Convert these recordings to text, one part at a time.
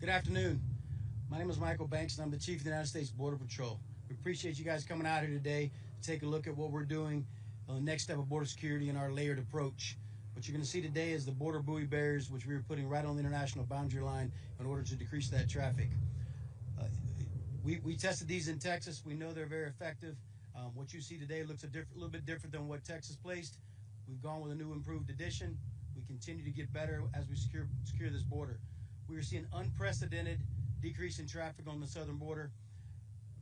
Good afternoon. My name is Michael Banks, and I'm the Chief of the United States Border Patrol. We appreciate you guys coming out here today to take a look at what we're doing on the next step of border security and our layered approach. What you're going to see today is the border buoy barriers, which we are putting right on the international boundary line in order to decrease that traffic. We tested these in Texas. We know they're very effective. What you see today looks a little bit different than what Texas placed. We've gone with a new improved edition. We continue to get better as we secure this border. We are seeing unprecedented decrease in traffic on the southern border,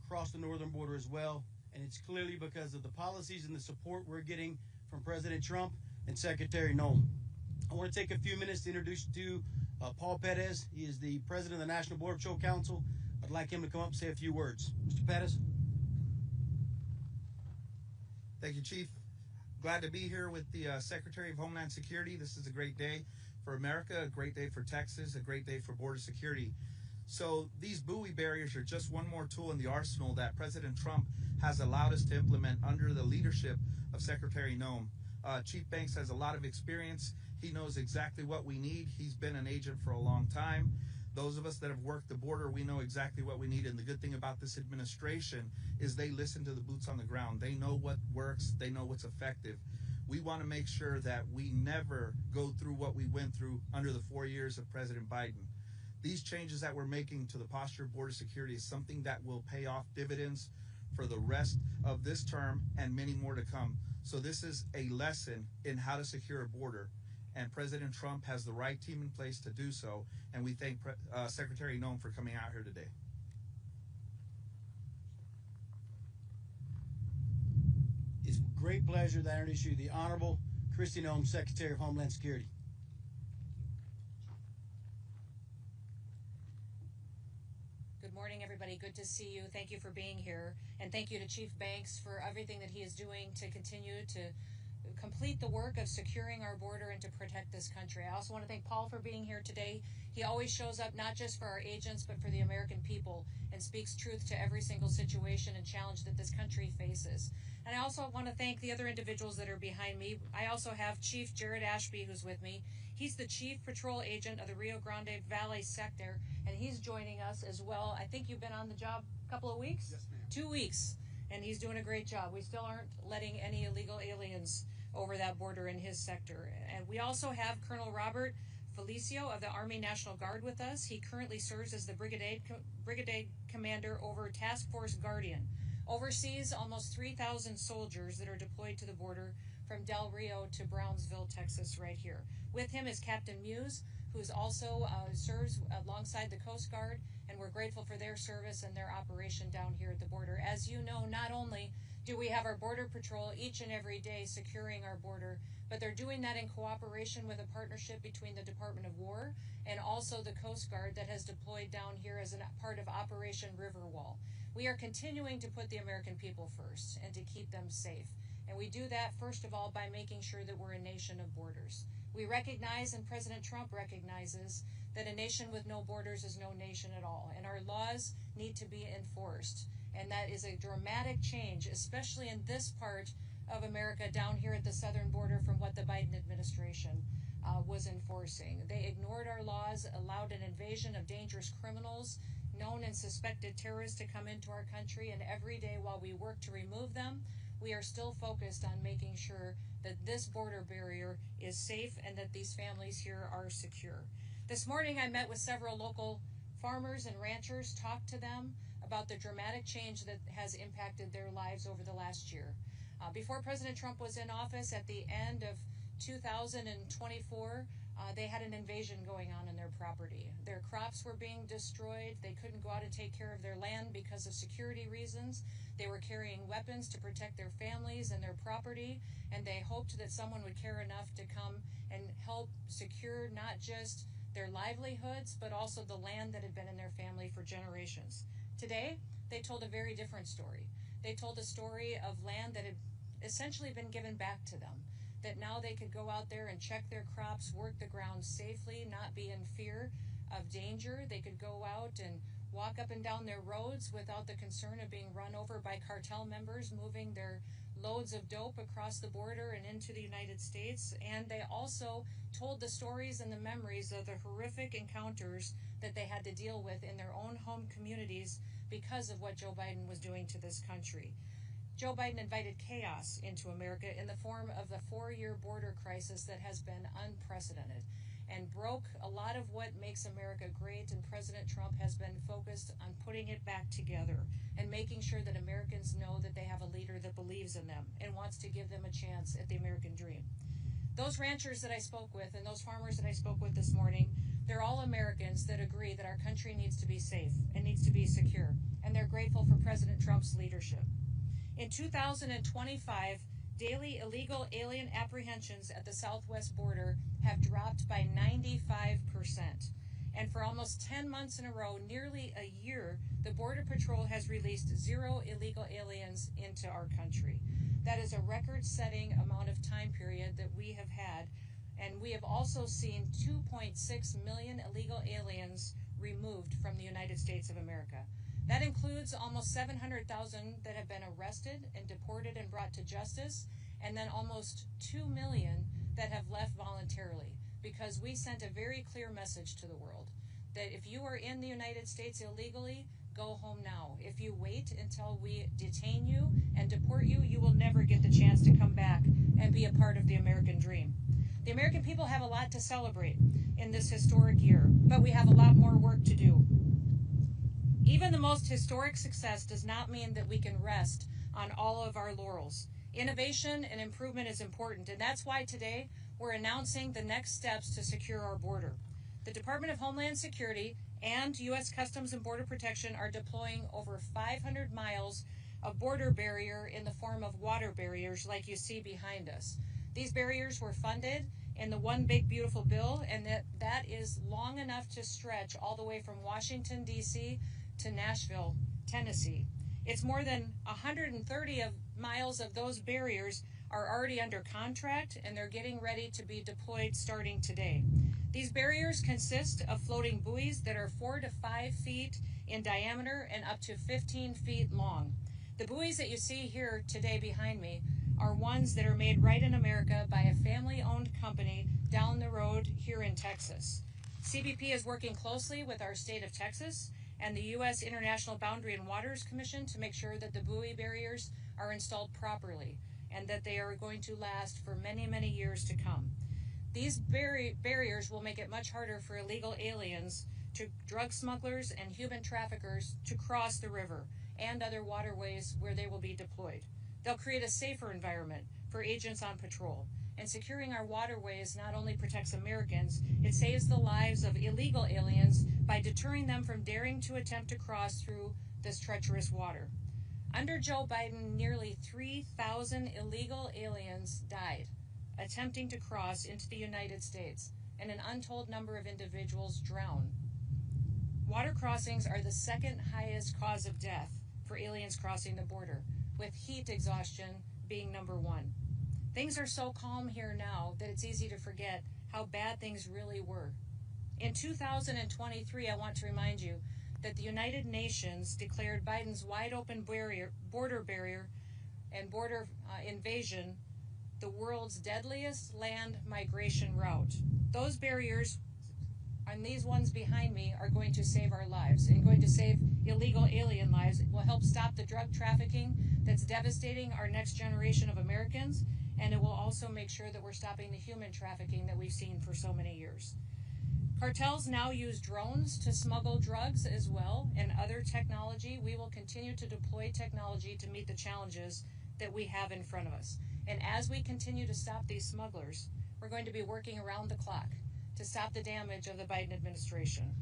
across the northern border as well, and it's clearly because of the policies and the support we're getting from President Trump and Secretary Noem. I want to take a few minutes to introduce you to Paul Perez. He is the president of the National Border Patrol Council. I'd like him to come up and say a few words. Mr. Perez. Thank you, Chief. Glad to be here with the Secretary of Homeland Security. This is a great day for America, a great day for Texas, a great day for border security. So these buoy barriers are just one more tool in the arsenal that President Trump has allowed us to implement under the leadership of Secretary Noem. Chief Banks has a lot of experience. He knows exactly what we need. He's been an agent for a long time. Those of us that have worked the border, we know exactly what we need. And the good thing about this administration is they listen to the boots on the ground. They know what works. They know what's effective. We want to make sure that we never go through what we went through under the 4 years of President Biden. These changes that we're making to the posture of border security is something that will pay off dividends for the rest of this term and many more to come. So this is a lesson in how to secure a border, and President Trump has the right team in place to do so, and we thank Secretary Noem for coming out here today. It's a great pleasure that I introduce you to the Honorable Kristi Noem, Secretary of Homeland Security. Good morning, everybody. Good to see you. Thank you for being here. And thank you to Chief Banks for everything that he is doing to continue to complete the work of securing our border and to protect this country. I also want to thank Paul for being here today. He always shows up not just for our agents, but for the American people and speaks truth to every single situation and challenge that this country faces. And I also want to thank the other individuals that are behind me. I also have Chief Jared Ashby, who's with me. He's the Chief Patrol Agent of the Rio Grande Valley Sector, and he's joining us as well. I think you've been on the job a couple of weeks? Yes, ma'am. 2 weeks, and he's doing a great job. We still aren't letting any illegal aliens over that border in his sector. And we also have Colonel Robert Felicio of the Army National Guard with us. He currently serves as the brigade commander over Task Force Guardian, oversees almost 3,000 soldiers that are deployed to the border from Del Rio to Brownsville, Texas, right here. With him is Captain Muse, who's also serves alongside the Coast Guard, and we're grateful for their service and their operation down here at the border. As you know, not only do we have our Border Patrol each and every day securing our border, but they're doing that in cooperation with a partnership between the Department of War and also the Coast Guard that has deployed down here as a part of Operation Riverwall. We are continuing to put the American people first and to keep them safe. And we do that, first of all, by making sure that we're a nation of borders. We recognize, and President Trump recognizes, that a nation with no borders is no nation at all. And our laws need to be enforced. And that is a dramatic change, especially in this part of America down here at the southern border from what the Biden administration was enforcing. They ignored our laws, allowed an invasion of dangerous criminals, known and suspected terrorists to come into our country, and every day while we work to remove them, we are still focused on making sure that this border barrier is safe and that these families here are secure. This morning I met with several local farmers and ranchers, talked to them about the dramatic change that has impacted their lives over the last year. Before President Trump was in office at the end of 2024, they had an invasion going on in their property. Their crops were being destroyed. They couldn't go out and take care of their land because of security reasons. They were carrying weapons to protect their families and their property, and they hoped that someone would care enough to come and help secure not just their livelihoods, but also the land that had been in their family for generations. Today, they told a very different story. They told a story of land that had essentially been given back to them, that now they could go out there and check their crops, work the ground safely, not be in fear of danger. They could go out and walk up and down their roads without the concern of being run over by cartel members moving their loads of dope across the border and into the United States, and they also told the stories and the memories of the horrific encounters that they had to deal with in their own home communities because of what Joe Biden was doing to this country. Joe Biden invited chaos into America in the form of the 4-year border crisis that has been unprecedented and broke a lot of what makes America great, and President Trump has been focused on putting it back together and making sure that Americans know that they have a leader that believes in them and wants to give them a chance at the American dream. Those ranchers that I spoke with and those farmers that I spoke with this morning, they're all Americans that agree that our country needs to be safe and needs to be secure, and they're grateful for President Trump's leadership. In 2025, daily illegal alien apprehensions at the southwest border have dropped by 95%. And for almost 10 months in a row, nearly a year, the Border Patrol has released 0 illegal aliens into our country. That is a record-setting amount of time period that we have had. And we have also seen 2.6 million illegal aliens removed from the United States of America. That includes almost 700,000 that have been arrested and deported and brought to justice, and then almost 2 million that have left voluntarily, because we sent a very clear message to the world that if you are in the United States illegally, go home now. If you wait until we detain you and deport you, you will never get the chance to come back and be a part of the American dream. The American people have a lot to celebrate in this historic year, but we have a lot more work to do. Even the most historic success does not mean that we can rest on all of our laurels. Innovation and improvement is important, and that's why today we're announcing the next steps to secure our border. The Department of Homeland Security and U.S. Customs and Border Protection are deploying over 500 miles of border barrier in the form of water barriers like you see behind us. These barriers were funded in the One Big Beautiful Bill, and that is long enough to stretch all the way from Washington, D.C. to Nashville, Tennessee. It's more than 130 miles of those barriers are already under contract, and they're getting ready to be deployed starting today. These barriers consist of floating buoys that are 4 to 5 feet in diameter and up to 15 feet long. The buoys that you see here today behind me are ones that are made right in America by a family-owned company down the road here in Texas. CBP is working closely with our state of Texas and the U.S. International Boundary and Waters Commission to make sure that the buoy barriers are installed properly and that they are going to last for many, many years to come. These barriers will make it much harder for illegal aliens, to drug smugglers and human traffickers to cross the river and other waterways where they will be deployed. They'll create a safer environment for agents on patrol. And securing our waterways not only protects Americans, it saves the lives of illegal aliens by deterring them from daring to attempt to cross through this treacherous water. Under Joe Biden, nearly 3,000 illegal aliens died attempting to cross into the United States, and an untold number of individuals drowned. Water crossings are the second highest cause of death for aliens crossing the border, with heat exhaustion being number 1. Things are so calm here now that it's easy to forget how bad things really were. In 2023, I want to remind you that the United Nations declared Biden's wide-open border barrier and border invasion the world's deadliest land migration route. Those barriers, and these ones behind me, are going to save our lives and going to save illegal alien lives. It will help stop the drug trafficking that's devastating our next generation of Americans, and it will also make sure that we're stopping the human trafficking that we've seen for so many years. Cartels now use drones to smuggle drugs as well, and other technology. We will continue to deploy technology to meet the challenges that we have in front of us. And as we continue to stop these smugglers, we're going to be working around the clock to stop the damage of the Biden administration.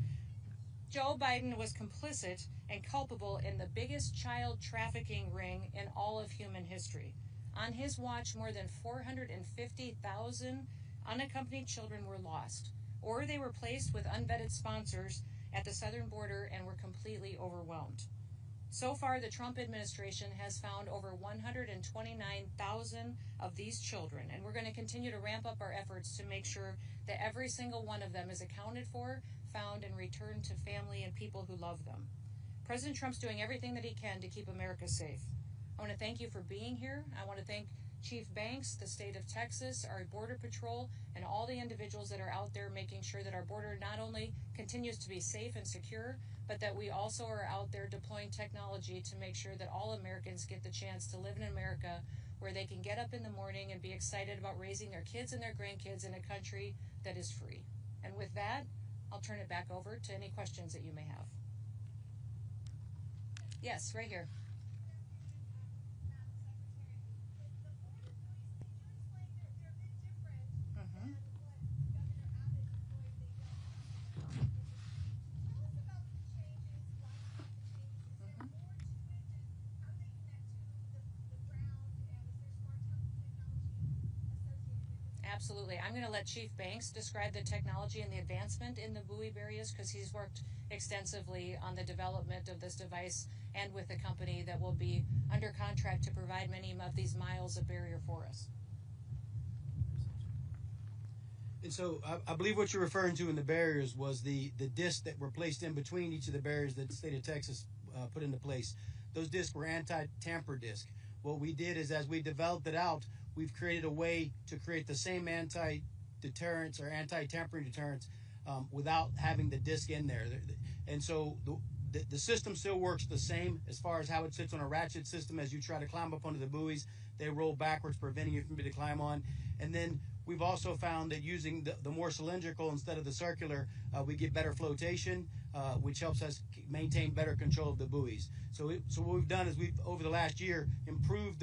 Joe Biden was complicit and culpable in the biggest child trafficking ring in all of human history. On his watch, more than 450,000 unaccompanied children were lost, or they were placed with unvetted sponsors at the southern border and were completely overwhelmed. So far, the Trump administration has found over 129,000 of these children, and we're going to continue to ramp up our efforts to make sure that every single one of them is accounted for, found, and returned to family and people who love them. President Trump's doing everything that he can to keep America safe. I want to thank you for being here. I want to thank Chief Banks, the state of Texas, our Border Patrol, and all the individuals that are out there making sure that our border not only continues to be safe and secure, but that we also are out there deploying technology to make sure that all Americans get the chance to live in America where they can get up in the morning and be excited about raising their kids and their grandkids in a country that is free. And with that, I'll turn it back over to any questions that you may have. Yes, right here. Absolutely. I'm going to let Chief Banks describe the technology and the advancement in the buoy barriers because he's worked extensively on the development of this device and with a company that will be under contract to provide many of these miles of barrier for us. And so I believe what you're referring to in the barriers was the discs that were placed in between each of the barriers that the state of Texas put into place. Those discs were anti-tamper discs. What we did is, as we developed it out, we've created a way to create the same anti-deterrence or anti-tampering deterrence without having the disc in there. And so the system still works the same as far as how it sits on a ratchet system. As you try to climb up onto the buoys, they roll backwards, preventing you from being able to climb on. And then we've also found that using the more cylindrical instead of the circular, we get better flotation, which helps us maintain better control of the buoys. So what we've done is we've, over the last year, improved